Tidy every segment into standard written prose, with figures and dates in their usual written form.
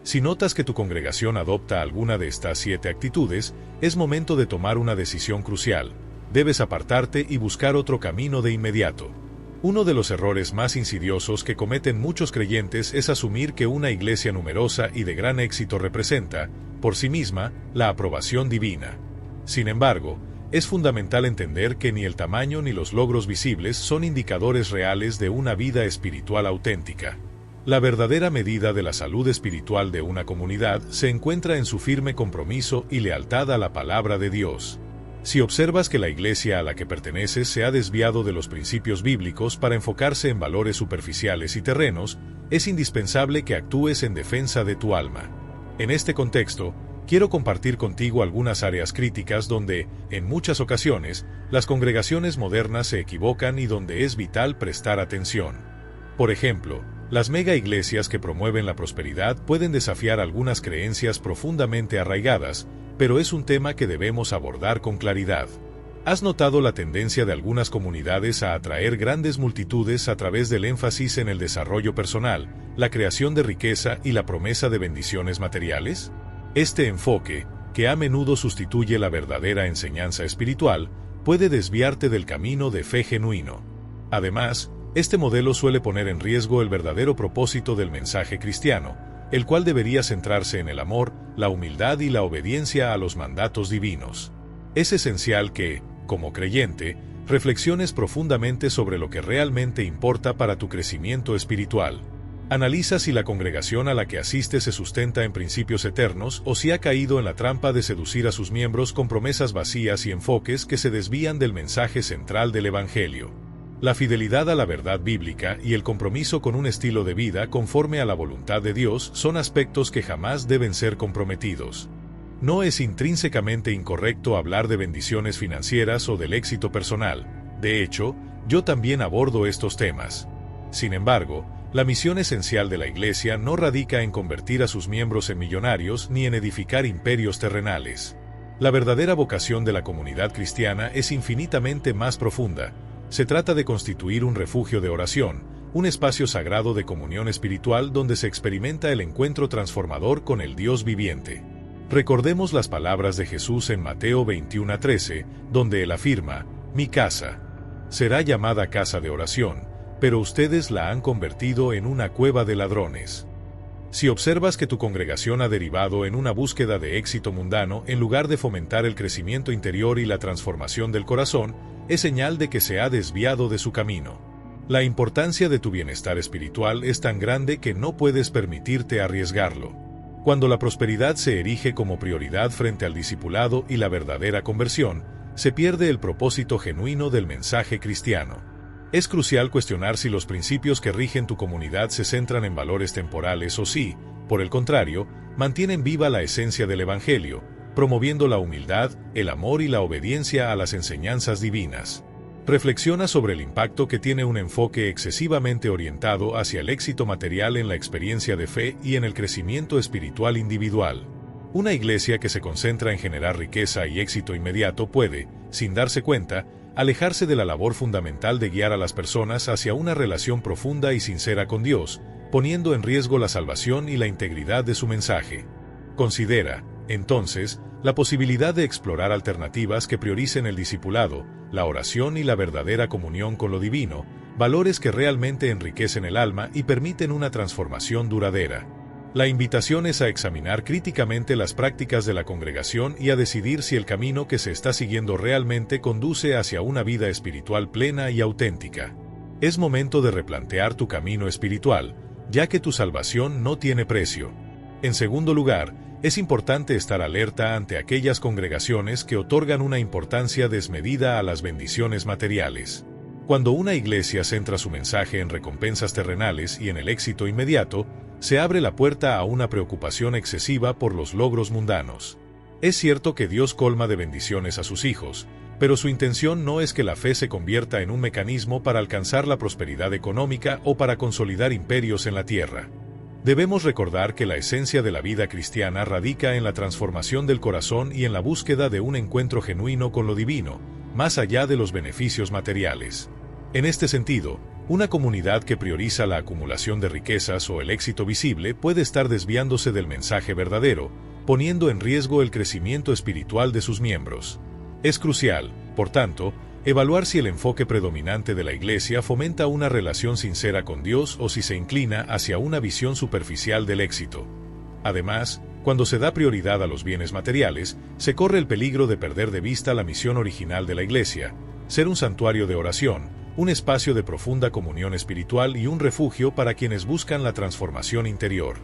Si notas que tu congregación adopta alguna de estas 7 actitudes, es momento de tomar una decisión crucial. Debes apartarte y buscar otro camino de inmediato. Uno de los errores más insidiosos que cometen muchos creyentes es asumir que una iglesia numerosa y de gran éxito representa, por sí misma, la aprobación divina. Sin embargo, es fundamental entender que ni el tamaño ni los logros visibles son indicadores reales de una vida espiritual auténtica. La verdadera medida de la salud espiritual de una comunidad se encuentra en su firme compromiso y lealtad a la palabra de Dios. Si observas que la iglesia a la que perteneces se ha desviado de los principios bíblicos para enfocarse en valores superficiales y terrenos, es indispensable que actúes en defensa de tu alma. En este contexto, quiero compartir contigo algunas áreas críticas donde, en muchas ocasiones, las congregaciones modernas se equivocan y donde es vital prestar atención. Por ejemplo, las mega iglesias que promueven la prosperidad pueden desafiar algunas creencias profundamente arraigadas, pero es un tema que debemos abordar con claridad. ¿Has notado la tendencia de algunas comunidades a atraer grandes multitudes a través del énfasis en el desarrollo personal, la creación de riqueza y la promesa de bendiciones materiales? Este enfoque, que a menudo sustituye la verdadera enseñanza espiritual, puede desviarte del camino de fe genuino. Además, este modelo suele poner en riesgo el verdadero propósito del mensaje cristiano, el cual debería centrarse en el amor, la humildad y la obediencia a los mandatos divinos. Es esencial que, como creyente, reflexiones profundamente sobre lo que realmente importa para tu crecimiento espiritual. Analiza si la congregación a la que asistes se sustenta en principios eternos o si ha caído en la trampa de seducir a sus miembros con promesas vacías y enfoques que se desvían del mensaje central del Evangelio. La fidelidad a la verdad bíblica y el compromiso con un estilo de vida conforme a la voluntad de Dios son aspectos que jamás deben ser comprometidos. No es intrínsecamente incorrecto hablar de bendiciones financieras o del éxito personal. De hecho, yo también abordo estos temas. Sin embargo, la misión esencial de la Iglesia no radica en convertir a sus miembros en millonarios ni en edificar imperios terrenales. La verdadera vocación de la comunidad cristiana es infinitamente más profunda. Se trata de constituir un refugio de oración, un espacio sagrado de comunión espiritual donde se experimenta el encuentro transformador con el Dios viviente. Recordemos las palabras de Jesús en Mateo 21:13, donde él afirma: «Mi casa será llamada casa de oración, pero ustedes la han convertido en una cueva de ladrones». Si observas que tu congregación ha derivado en una búsqueda de éxito mundano en lugar de fomentar el crecimiento interior y la transformación del corazón, es señal de que se ha desviado de su camino. La importancia de tu bienestar espiritual es tan grande que no puedes permitirte arriesgarlo. Cuando la prosperidad se erige como prioridad frente al discipulado y la verdadera conversión, se pierde el propósito genuino del mensaje cristiano. Es crucial cuestionar si los principios que rigen tu comunidad se centran en valores temporales o si, por el contrario, mantienen viva la esencia del Evangelio, promoviendo la humildad, el amor y la obediencia a las enseñanzas divinas. Reflexiona sobre el impacto que tiene un enfoque excesivamente orientado hacia el éxito material en la experiencia de fe y en el crecimiento espiritual individual. Una iglesia que se concentra en generar riqueza y éxito inmediato puede, sin darse cuenta, alejarse de la labor fundamental de guiar a las personas hacia una relación profunda y sincera con Dios, poniendo en riesgo la salvación y la integridad de su mensaje. Considera, entonces, la posibilidad de explorar alternativas que prioricen el discipulado, la oración y la verdadera comunión con lo divino, valores que realmente enriquecen el alma y permiten una transformación duradera. La invitación es a examinar críticamente las prácticas de la congregación y a decidir si el camino que se está siguiendo realmente conduce hacia una vida espiritual plena y auténtica. Es momento de replantear tu camino espiritual, ya que tu salvación no tiene precio. En segundo lugar, es importante estar alerta ante aquellas congregaciones que otorgan una importancia desmedida a las bendiciones materiales. Cuando una iglesia centra su mensaje en recompensas terrenales y en el éxito inmediato, se abre la puerta a una preocupación excesiva por los logros mundanos. Es cierto que Dios colma de bendiciones a sus hijos, pero su intención no es que la fe se convierta en un mecanismo para alcanzar la prosperidad económica o para consolidar imperios en la tierra. Debemos recordar que la esencia de la vida cristiana radica en la transformación del corazón y en la búsqueda de un encuentro genuino con lo divino, más allá de los beneficios materiales. En este sentido, Una comunidad que prioriza la acumulación de riquezas o el éxito visible puede estar desviándose del mensaje verdadero, poniendo en riesgo el crecimiento espiritual de sus miembros. Es crucial, por tanto, evaluar si el enfoque predominante de la Iglesia fomenta una relación sincera con Dios o si se inclina hacia una visión superficial del éxito. Además, cuando se da prioridad a los bienes materiales, se corre el peligro de perder de vista la misión original de la Iglesia: ser un santuario de oración, un espacio de profunda comunión espiritual y un refugio para quienes buscan la transformación interior.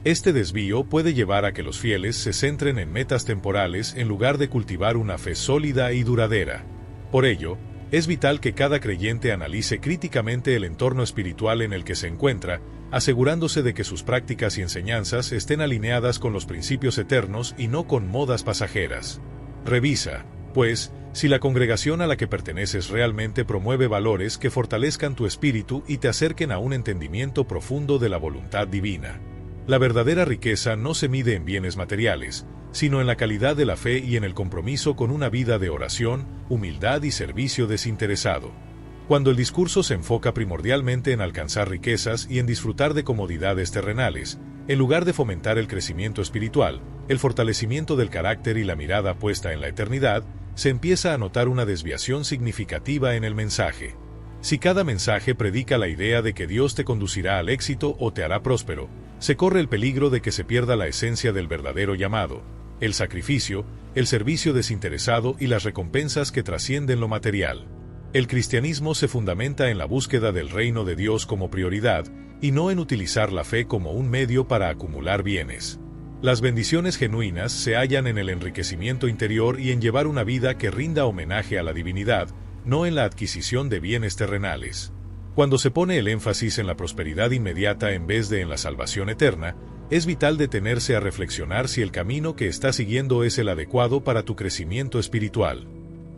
Este desvío puede llevar a que los fieles se centren en metas temporales en lugar de cultivar una fe sólida y duradera. Por ello, es vital que cada creyente analice críticamente el entorno espiritual en el que se encuentra, asegurándose de que sus prácticas y enseñanzas estén alineadas con los principios eternos y no con modas pasajeras. Revisa, pues, si la congregación a la que perteneces realmente promueve valores que fortalezcan tu espíritu y te acerquen a un entendimiento profundo de la voluntad divina. La verdadera riqueza no se mide en bienes materiales, sino en la calidad de la fe y en el compromiso con una vida de oración, humildad y servicio desinteresado. Cuando el discurso se enfoca primordialmente en alcanzar riquezas y en disfrutar de comodidades terrenales, en lugar de fomentar el crecimiento espiritual, el fortalecimiento del carácter y la mirada puesta en la eternidad, se empieza a notar una desviación significativa en el mensaje. Si cada mensaje predica la idea de que Dios te conducirá al éxito o te hará próspero, se corre el peligro de que se pierda la esencia del verdadero llamado: el sacrificio, el servicio desinteresado y las recompensas que trascienden lo material. El cristianismo se fundamenta en la búsqueda del reino de Dios como prioridad y no en utilizar la fe como un medio para acumular bienes. Las bendiciones genuinas se hallan en el enriquecimiento interior y en llevar una vida que rinda homenaje a la divinidad, no en la adquisición de bienes terrenales. Cuando se pone el énfasis en la prosperidad inmediata en vez de en la salvación eterna, es vital detenerse a reflexionar si el camino que estás siguiendo es el adecuado para tu crecimiento espiritual.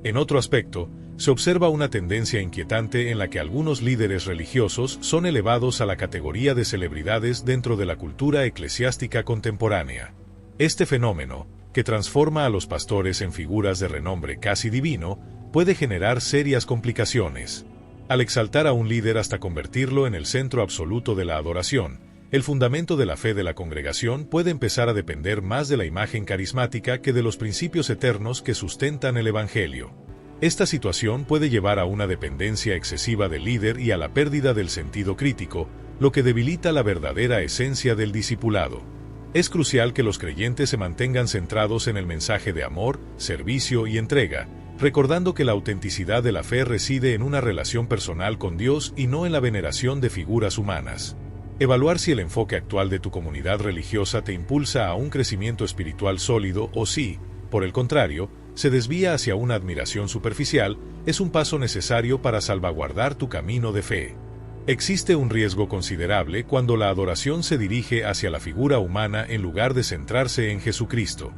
En otro aspecto, se observa una tendencia inquietante en la que algunos líderes religiosos son elevados a la categoría de celebridades dentro de la cultura eclesiástica contemporánea. Este fenómeno, que transforma a los pastores en figuras de renombre casi divino, puede generar serias complicaciones. Al exaltar a un líder hasta convertirlo en el centro absoluto de la adoración, el fundamento de la fe de la congregación puede empezar a depender más de la imagen carismática que de los principios eternos que sustentan el Evangelio. Esta situación puede llevar a una dependencia excesiva del líder y a la pérdida del sentido crítico, lo que debilita la verdadera esencia del discipulado. Es crucial que los creyentes se mantengan centrados en el mensaje de amor, servicio y entrega, recordando que la autenticidad de la fe reside en una relación personal con Dios y no en la veneración de figuras humanas. Evaluar si el enfoque actual de tu comunidad religiosa te impulsa a un crecimiento espiritual sólido o si, por el contrario, se desvía hacia una admiración superficial, es un paso necesario para salvaguardar tu camino de fe. Existe un riesgo considerable cuando la adoración se dirige hacia la figura humana en lugar de centrarse en Jesucristo.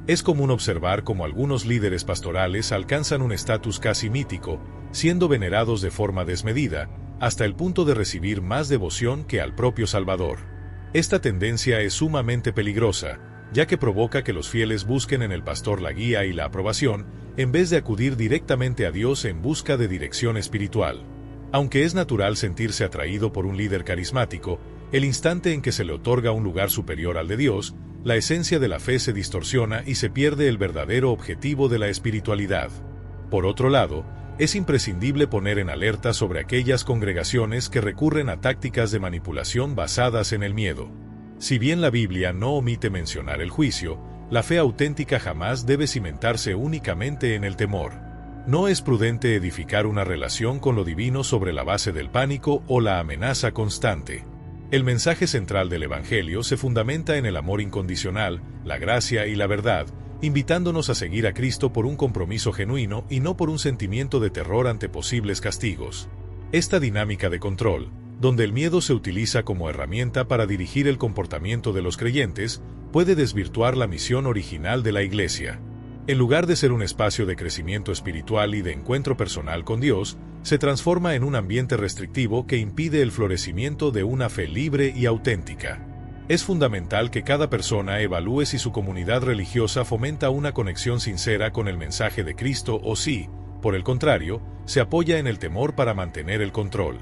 Es común observar cómo algunos líderes pastorales alcanzan un estatus casi mítico, siendo venerados de forma desmedida, hasta el punto de recibir más devoción que al propio Salvador. Esta tendencia es sumamente peligrosa, ya que provoca que los fieles busquen en el pastor la guía y la aprobación, en vez de acudir directamente a Dios en busca de dirección espiritual. Aunque es natural sentirse atraído por un líder carismático, el instante en que se le otorga un lugar superior al de Dios, la esencia de la fe se distorsiona y se pierde el verdadero objetivo de la espiritualidad. Por otro lado, es imprescindible poner en alerta sobre aquellas congregaciones que recurren a tácticas de manipulación basadas en el miedo. Si bien la Biblia no omite mencionar el juicio, la fe auténtica jamás debe cimentarse únicamente en el temor. No es prudente edificar una relación con lo divino sobre la base del pánico o la amenaza constante. El mensaje central del Evangelio se fundamenta en el amor incondicional, la gracia y la verdad, invitándonos a seguir a Cristo por un compromiso genuino y no por un sentimiento de terror ante posibles castigos. Esta dinámica de control, donde el miedo se utiliza como herramienta para dirigir el comportamiento de los creyentes, puede desvirtuar la misión original de la Iglesia. En lugar de ser un espacio de crecimiento espiritual y de encuentro personal con Dios, se transforma en un ambiente restrictivo que impide el florecimiento de una fe libre y auténtica. Es fundamental que cada persona evalúe si su comunidad religiosa fomenta una conexión sincera con el mensaje de Cristo o si, por el contrario, se apoya en el temor para mantener el control.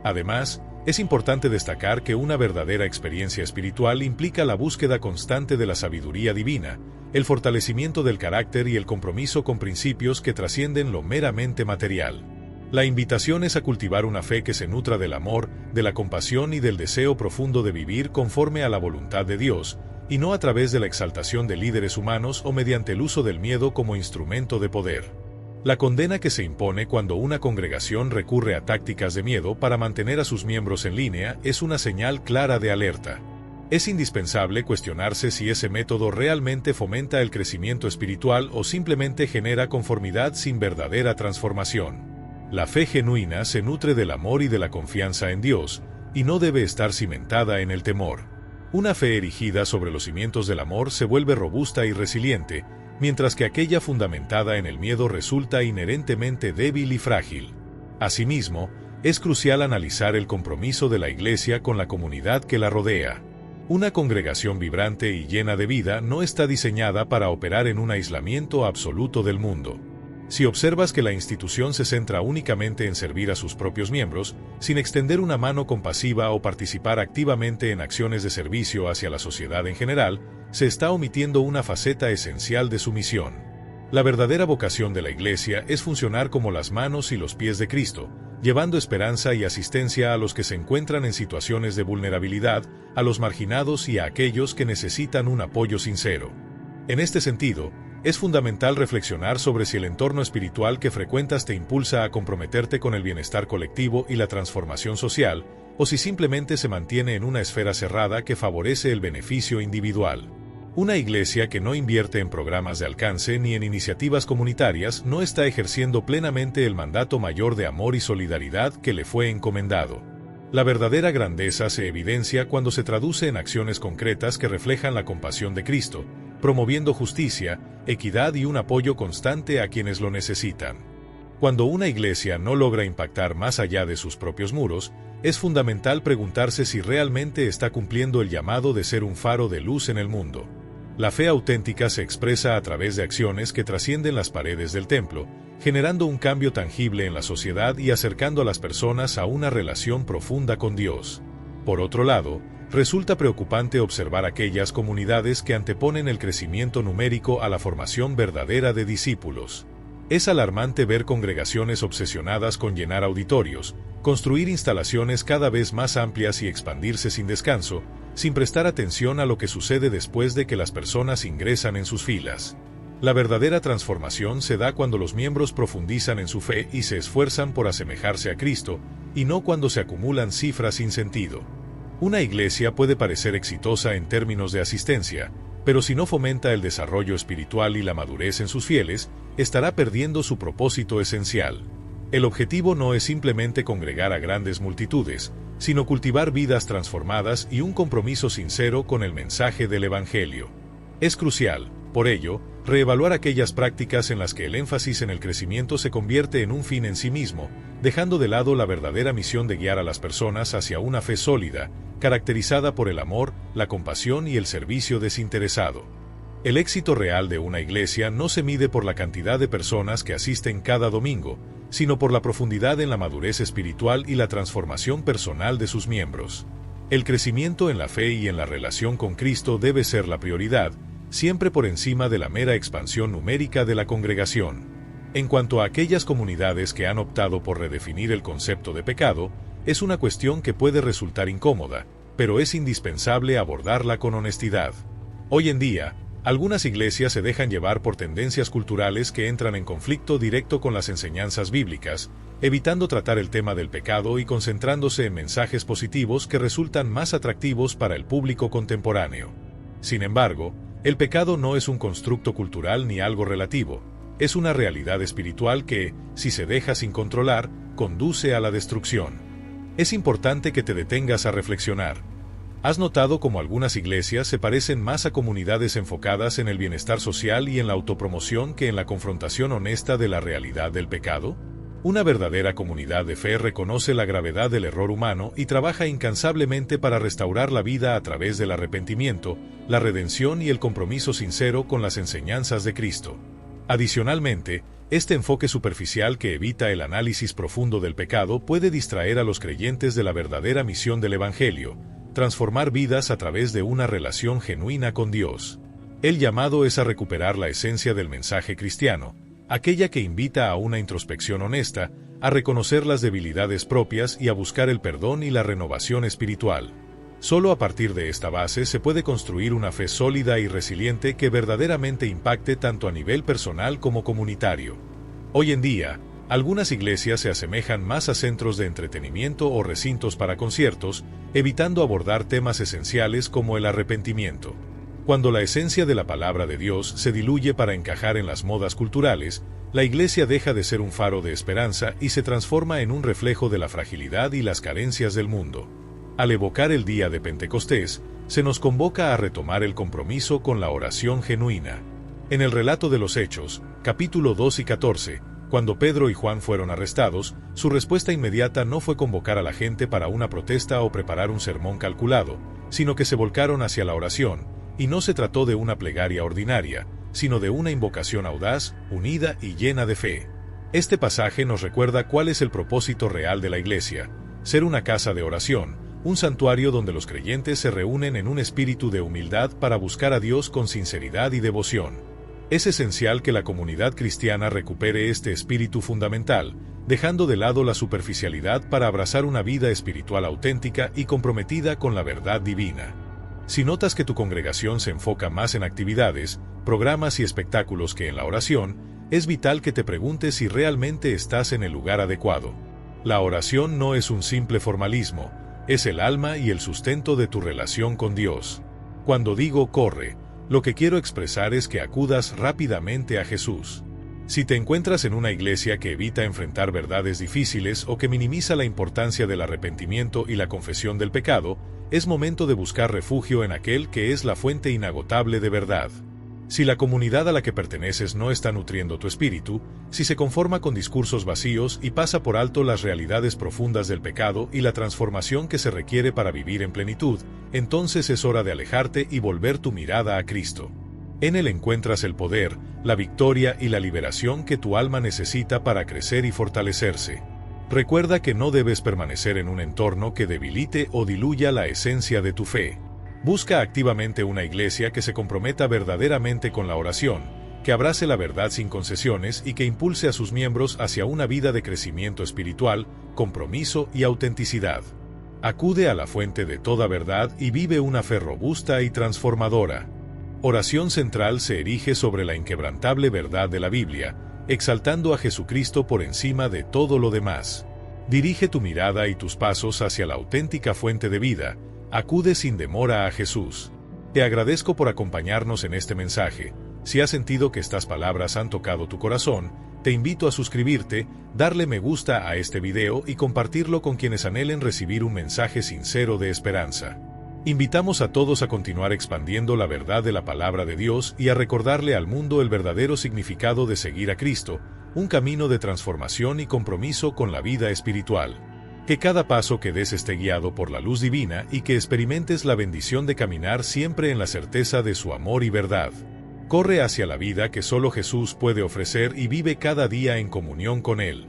Además, es importante destacar que una verdadera experiencia espiritual implica la búsqueda constante de la sabiduría divina, el fortalecimiento del carácter y el compromiso con principios que trascienden lo meramente material. La invitación es a cultivar una fe que se nutra del amor, de la compasión y del deseo profundo de vivir conforme a la voluntad de Dios, y no a través de la exaltación de líderes humanos o mediante el uso del miedo como instrumento de poder. La condena que se impone cuando una congregación recurre a tácticas de miedo para mantener a sus miembros en línea es una señal clara de alerta. Es indispensable cuestionarse si ese método realmente fomenta el crecimiento espiritual o simplemente genera conformidad sin verdadera transformación. La fe genuina se nutre del amor y de la confianza en Dios, y no debe estar cimentada en el temor. Una fe erigida sobre los cimientos del amor se vuelve robusta y resiliente, mientras que aquella fundamentada en el miedo resulta inherentemente débil y frágil. Asimismo, es crucial analizar el compromiso de la Iglesia con la comunidad que la rodea. Una congregación vibrante y llena de vida no está diseñada para operar en un aislamiento absoluto del mundo. Si observas que la institución se centra únicamente en servir a sus propios miembros, sin extender una mano compasiva o participar activamente en acciones de servicio hacia la sociedad en general, se está omitiendo una faceta esencial de su misión. La verdadera vocación de la Iglesia es funcionar como las manos y los pies de Cristo, llevando esperanza y asistencia a los que se encuentran en situaciones de vulnerabilidad, a los marginados y a aquellos que necesitan un apoyo sincero. En este sentido, es fundamental reflexionar sobre si el entorno espiritual que frecuentas te impulsa a comprometerte con el bienestar colectivo y la transformación social, o si simplemente se mantiene en una esfera cerrada que favorece el beneficio individual. Una iglesia que no invierte en programas de alcance ni en iniciativas comunitarias no está ejerciendo plenamente el mandato mayor de amor y solidaridad que le fue encomendado. La verdadera grandeza se evidencia cuando se traduce en acciones concretas que reflejan la compasión de Cristo, promoviendo justicia, equidad y un apoyo constante a quienes lo necesitan. Cuando una iglesia no logra impactar más allá de sus propios muros, es fundamental preguntarse si realmente está cumpliendo el llamado de ser un faro de luz en el mundo. La fe auténtica se expresa a través de acciones que trascienden las paredes del templo, generando un cambio tangible en la sociedad y acercando a las personas a una relación profunda con Dios. Por otro lado, resulta preocupante observar aquellas comunidades que anteponen el crecimiento numérico a la formación verdadera de discípulos. Es alarmante ver congregaciones obsesionadas con llenar auditorios, construir instalaciones cada vez más amplias y expandirse sin descanso, sin prestar atención a lo que sucede después de que las personas ingresan en sus filas. La verdadera transformación se da cuando los miembros profundizan en su fe y se esfuerzan por asemejarse a Cristo, y no cuando se acumulan cifras sin sentido. Una iglesia puede parecer exitosa en términos de asistencia, pero si no fomenta el desarrollo espiritual y la madurez en sus fieles, estará perdiendo su propósito esencial. El objetivo no es simplemente congregar a grandes multitudes, sino cultivar vidas transformadas y un compromiso sincero con el mensaje del Evangelio. Es crucial, por ello, reevaluar aquellas prácticas en las que el énfasis en el crecimiento se convierte en un fin en sí mismo, dejando de lado la verdadera misión de guiar a las personas hacia una fe sólida, caracterizada por el amor, la compasión y el servicio desinteresado. El éxito real de una iglesia no se mide por la cantidad de personas que asisten cada domingo, sino por la profundidad en la madurez espiritual y la transformación personal de sus miembros. El crecimiento en la fe y en la relación con Cristo debe ser la prioridad, siempre por encima de la mera expansión numérica de la congregación. En cuanto a aquellas comunidades que han optado por redefinir el concepto de pecado, es una cuestión que puede resultar incómoda, pero es indispensable abordarla con honestidad. Hoy en día, algunas iglesias se dejan llevar por tendencias culturales que entran en conflicto directo con las enseñanzas bíblicas, evitando tratar el tema del pecado y concentrándose en mensajes positivos que resultan más atractivos para el público contemporáneo. Sin embargo, el pecado no es un constructo cultural ni algo relativo, es una realidad espiritual que, si se deja sin controlar, conduce a la destrucción. Es importante que te detengas a reflexionar. ¿Has notado cómo algunas iglesias se parecen más a comunidades enfocadas en el bienestar social y en la autopromoción que en la confrontación honesta de la realidad del pecado? Una verdadera comunidad de fe reconoce la gravedad del error humano y trabaja incansablemente para restaurar la vida a través del arrepentimiento, la redención y el compromiso sincero con las enseñanzas de Cristo. Adicionalmente, Este enfoque superficial que evita el análisis profundo del pecado puede distraer a los creyentes de la verdadera misión del Evangelio, transformar vidas a través de una relación genuina con Dios. El llamado es a recuperar la esencia del mensaje cristiano, aquella que invita a una introspección honesta, a reconocer las debilidades propias y a buscar el perdón y la renovación espiritual. Solo a partir de esta base se puede construir una fe sólida y resiliente que verdaderamente impacte tanto a nivel personal como comunitario. Hoy en día, algunas iglesias se asemejan más a centros de entretenimiento o recintos para conciertos, evitando abordar temas esenciales como el arrepentimiento. Cuando la esencia de la palabra de Dios se diluye para encajar en las modas culturales, la iglesia deja de ser un faro de esperanza y se transforma en un reflejo de la fragilidad y las carencias del mundo. Al evocar el día de Pentecostés, se nos convoca a retomar el compromiso con la oración genuina. En el relato de los Hechos, capítulo 2 y 14, cuando Pedro y Juan fueron arrestados, su respuesta inmediata no fue convocar a la gente para una protesta o preparar un sermón calculado, sino que se volcaron hacia la oración, y no se trató de una plegaria ordinaria, sino de una invocación audaz, unida y llena de fe. Este pasaje nos recuerda cuál es el propósito real de la iglesia: ser una casa de oración, un santuario donde los creyentes se reúnen en un espíritu de humildad para buscar a Dios con sinceridad y devoción. Es esencial que la comunidad cristiana recupere este espíritu fundamental, dejando de lado la superficialidad para abrazar una vida espiritual auténtica y comprometida con la verdad divina. Si notas que tu congregación se enfoca más en actividades, programas y espectáculos que en la oración, es vital que te preguntes si realmente estás en el lugar adecuado. La oración no es un simple formalismo, es el alma y el sustento de tu relación con Dios. Cuando digo corre, lo que quiero expresar es que acudas rápidamente a Jesús. Si te encuentras en una iglesia que evita enfrentar verdades difíciles o que minimiza la importancia del arrepentimiento y la confesión del pecado, es momento de buscar refugio en aquel que es la fuente inagotable de verdad. Si la comunidad a la que perteneces no está nutriendo tu espíritu, si se conforma con discursos vacíos y pasa por alto las realidades profundas del pecado y la transformación que se requiere para vivir en plenitud, entonces es hora de alejarte y volver tu mirada a Cristo. En Él encuentras el poder, la victoria y la liberación que tu alma necesita para crecer y fortalecerse. Recuerda que no debes permanecer en un entorno que debilite o diluya la esencia de tu fe. Busca activamente una iglesia que se comprometa verdaderamente con la oración, que abrace la verdad sin concesiones y que impulse a sus miembros hacia una vida de crecimiento espiritual, compromiso y autenticidad. Acude a la fuente de toda verdad y vive una fe robusta y transformadora. Oración central se erige sobre la inquebrantable verdad de la Biblia, exaltando a Jesucristo por encima de todo lo demás. Dirige tu mirada y tus pasos hacia la auténtica fuente de vida. Acude sin demora a Jesús. Te agradezco por acompañarnos en este mensaje. Si has sentido que estas palabras han tocado tu corazón, te invito a suscribirte, darle me gusta a este video y compartirlo con quienes anhelen recibir un mensaje sincero de esperanza. Invitamos a todos a continuar expandiendo la verdad de la palabra de Dios y a recordarle al mundo el verdadero significado de seguir a Cristo, un camino de transformación y compromiso con la vida espiritual. Que cada paso que des esté guiado por la luz divina y que experimentes la bendición de caminar siempre en la certeza de su amor y verdad. Corre hacia la vida que solo Jesús puede ofrecer y vive cada día en comunión con Él.